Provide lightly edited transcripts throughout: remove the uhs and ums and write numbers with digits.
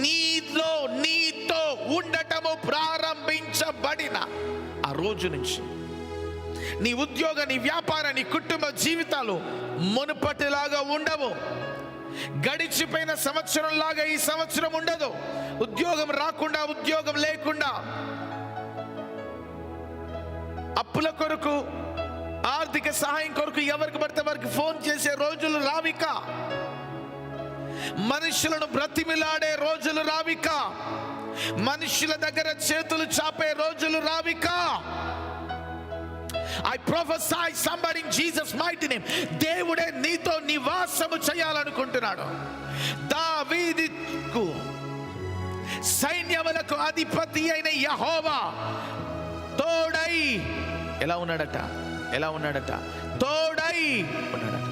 నీతో ఉండటము ప్రారంభించబడిన ఆ రోజు నుంచి నీ ఉద్యోగ, నీ వ్యాపార, నీ కుటుంబ జీవితాలు మునుపటిలాగా ఉండవు. గడిచిపోయిన సంవత్సరం లాగా ఈ సంవత్సరం ఉండదు. ఉద్యోగం రాకుండా, ఉద్యోగం లేకుండా, అప్పుల కొరకు, ఆర్థిక సహాయం కొరకు ఎవరికి పడితే వారికి ఫోన్ చేసే రోజులు రావిక. మనుషులను బ్రతిమిలాడే రోజులు రావిక. మనుషుల దగ్గర చేతులు చాపే రోజులు రావిక. I prophesy somebody in Jesus mighty name. దేవుడే నీతో నివాసము చేయాలనుకుంటున్నాడు. దావీదుకు సైన్యములకు అధిపతి అయిన యెహోవా తోడై ఎలా ఉన్నాడట? తోడై ఉన్నాడట.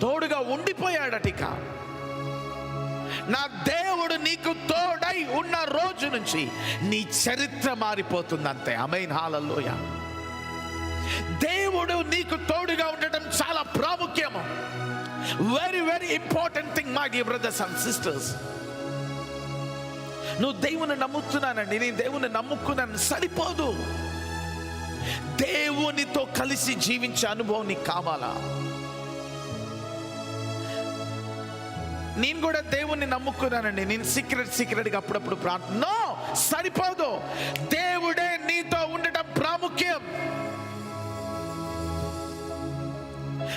తోడుగా ఉండిపోయాడట. ఇక నా దేవుడు నీకు తోడై ఉన్న రోజు నుంచి నీ చరిత్ర మారిపోతుంది అంతే. ఆమేన్, హల్లెలూయా. దేవుడు నీకు తోడుగా ఉండటం చాలా ప్రాముఖ్యము. Very very important thing my dear brothers and sisters. నువ్వు దేవుని నమ్ముతున్నానండి, నేను దేవుని నమ్ముకున్నాను సరిపోదు. దేవునితో కలిసి జీవించే అనుభవం నీకు కావాలా? నేను కూడా దేవుణ్ణి నమ్ముకున్నానండి, నేను సీక్రెట్గా అప్పుడప్పుడు ప్రార్థన సరిపోదు. దేవుడే నీతో ఉండటం ప్రాముఖ్యం.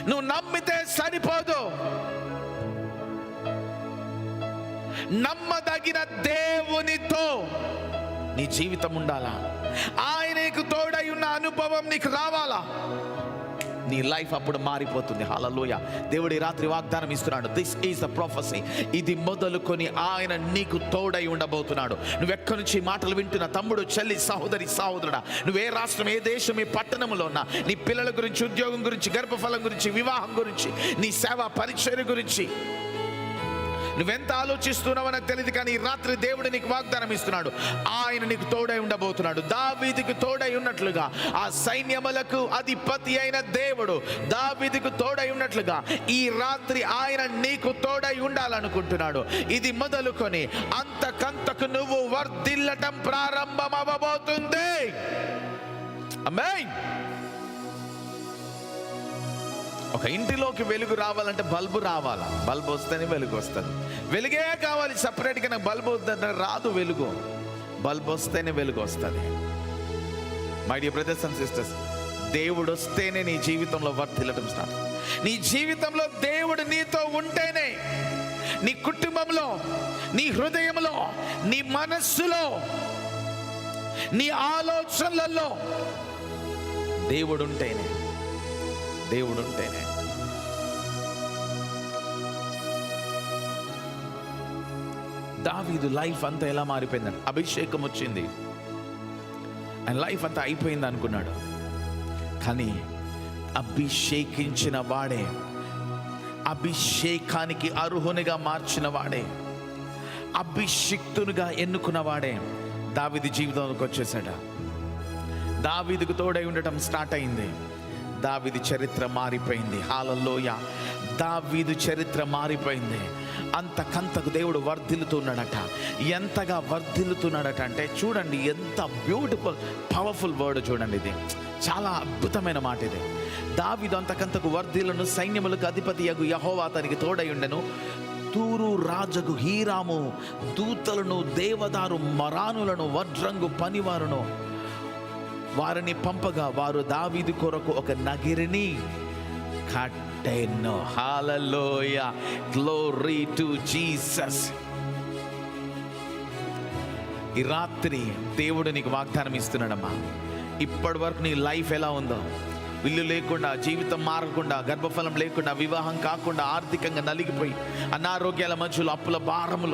నువ్వు నమ్మితే సరిపోదు. నమ్మదగిన దేవునితో నీ జీవితం ఉండాలా? ఆయనకు తోడై ఉన్న అనుభవం నీకు రావాలా? నీ లైఫ్ అప్పుడు మారిపోతుంది. హల్లెలూయా. దేవుడి రాత్రి వాగ్దానం ఇస్తున్నాడు. This is the ప్రొఫెసీ. ఇది మొదలుకొని ఆయన నీకు తోడై ఉండబోతున్నాడు. నువ్వెక్కడి నుంచి మాటలు వింటున్నా తమ్ముడు, చెల్లి, సహోదరి, సహోదరుడా, నువ్వే రాష్ట్రం, ఏ దేశం, ఏ పట్టణంలో ఉన్నా, నీ పిల్లల గురించి, ఉద్యోగం గురించి, గర్భఫలం గురించి, వివాహం గురించి, నీ సేవ పరిచర్య గురించి నువ్వెంత ఆలోచిస్తున్నావో నాకు తెలియదు, కానీ ఈ రాత్రి దేవుడు నీకు వాగ్దానం ఇస్తున్నాడు. ఆయన నీకు తోడై ఉండబోతున్నాడు. దావీదుకు తోడై ఉన్నట్లుగా ఆ సైన్యములకు అధిపతి అయిన దేవుడు దావీదుకు తోడై ఉన్నట్లుగా ఈ రాత్రి ఆయన నీకు తోడై ఉండాలనుకుంటున్నాడు. ఇది మొదలుకొని అంతకంతకు నువ్వు వర్ధిల్లటం ప్రారంభమవబోతుంది. ఆమేన్. ఒక ఇంటిలోకి వెలుగు రావాలంటే బల్బు రావాలా? బల్బు వస్తేనే వెలుగు వస్తుంది. వెలుగే కావాలి, సపరేట్గా నాకు బల్బు వద్దంటే రాదు వెలుగు. బల్బు వస్తేనే వెలుగు వస్తుంది. My dear brothers and sisters, దేవుడు వస్తేనే నీ జీవితంలో వర్ధిల్లటం స్టార్ట్. నీ జీవితంలో దేవుడు నీతో ఉంటేనే, నీ కుటుంబంలో, నీ హృదయంలో, నీ మనస్సులో, నీ ఆలోచనలలో దేవుడు ఉంటేనే దావీదు లైఫ్ అంతా ఎలా మారిపోయిందండి? అభిషేకం వచ్చింది, ఆయన లైఫ్ అంతా అయిపోయింది అనుకున్నాడు. కానీ అభిషేకించిన వాడే, అభిషేకానికి అర్హునిగా మార్చిన వాడే, అభిషిక్తునిగా ఎన్నుకున్న వాడే దావీదు జీవితంలోకి వచ్చేసాడు. దావీదుకు తోడై ఉండటం స్టార్ట్ అయింది. దావీదు చరిత్ర మారిపోయింది. హల్లెలూయా. దావీదు చరిత్ర మారిపోయింది. అంతకంతకు దేవుడు వర్ధిల్లుతున్నాడట. ఎంతగా వర్ధిల్లుతున్నాడట అంటే చూడండి, ఎంత బ్యూటిఫుల్ పవర్ఫుల్ వర్డ్ చూడండి. ఇది చాలా అద్భుతమైన మాట. ఇది దావీదు అంతకంతకు వర్ధిల్లును, సైన్యములకు అధిపతి యగు యెహోవా అతనికి తోడై ఉండెను. తూరు రాజగు హీరాము దూతలను, దేవదారు మరానులను, వడ్రంగు పనివారును వారిని పంపగా వారు దావీదు కొరకు ఒక నగిరిని కట్టెను. హల్లెలూయా, గ్లోరీ టు జీసస్. ఈ రాత్రి దేవుడు నీకు వాగ్దానం ఇస్తున్నాడమ్మా. ఇప్పటి వరకు నీ లైఫ్ ఎలా ఉందో, ఇల్లు లేకుండా, జీవితం మారకుండా, గర్భఫలం లేకుండా, వివాహం కాకుండా, ఆర్థికంగా నలిగిపోయి, అనారోగ్యాల మధ్యలో, అప్పుల భారములో